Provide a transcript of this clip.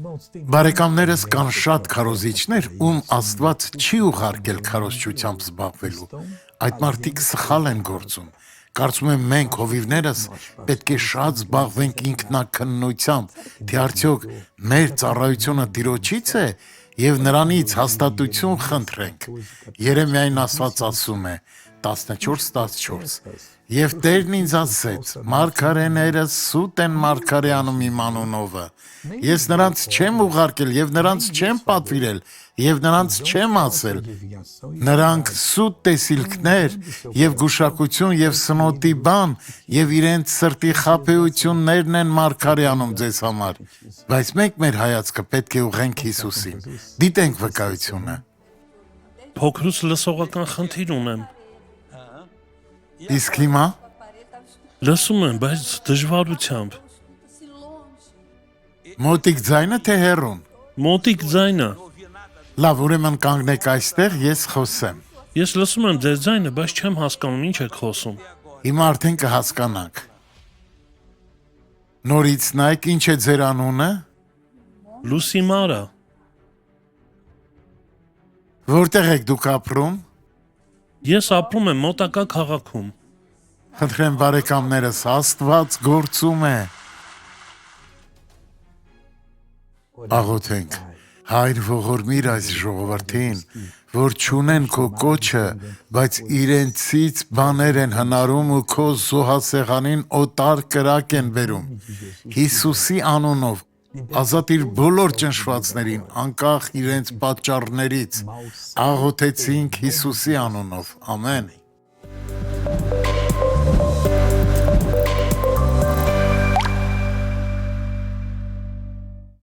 Բարեկամներս կան շատ քարոզիչներ, ում Աստված չի ուղարկել քարոզչությամբ զբաղվելու։ Այդ մարդիկ սխալ են գործում։ Կարծում եմ մենք հովիվներս պետք է շատ զբաղվենք ինքնակննությամբ, թե արդյոք մեր ծառայությունը Տիրոջից է եւ նրանից հաստատություն խնդրենք։ Երեմիային Աստված ասում է 14:14 Եվ Տերն ինձ ասեց. մարգարեները սուտ են մարգարե անում իմ անունովը։ Ես նրանց չեմ ուղարկել եւ նրանց չեմ պատվիրել եւ նրանց չեմ ասել։ Նրանք սուտ տեսիլքներ եւ գուշակություն եւ սնոտի բան եւ իրենց սրտի խաբեություններն են մարգարե անում ձեզ համար։ Բայց մենք մեր հայացքը պետք է ուղենք Հիսուսին։ Դիտենք վկայությունը։ Փոքրուց լսողական խնդիր ունեմ։ Իսկ հիմա Լսում եմ, բայց դժվարությամբ։ մոտիկ ձայնը թե հեռուն։ Մոտիկ ձայնը։ Լավ, ուրեմն կանգնեք այստեղ, ես խոսեմ։ Ես լսում եմ ձեր ձայնը, բայց չեմ հասկանում ինչ եք խոսում։ Հիմա արդեն կհասկանաք։ Նորից նայեք, ինչ է ձեր անունը։ Լուսիմարա։ Որտեղ եք դուք ապրում։ Ես ապրում եմ մոտակա քաղաքում։ Խնդրեմ բարեկամներս, Աստված գործում է։ Աղոթենք։ Հայր, ողորմիր այս ժողովրդին, որ չունեն քո կոչը, բայց իրենցից բաներ են հնարում ու քո զոհասեղանին օտար կրակ են բերում։ Հիսուսի անունով ազատիր բոլոր ճնշվածներին, անկախ իրենց պատճառներից։ Աղոթեցինք Հիսուսի անունով։ Ամեն։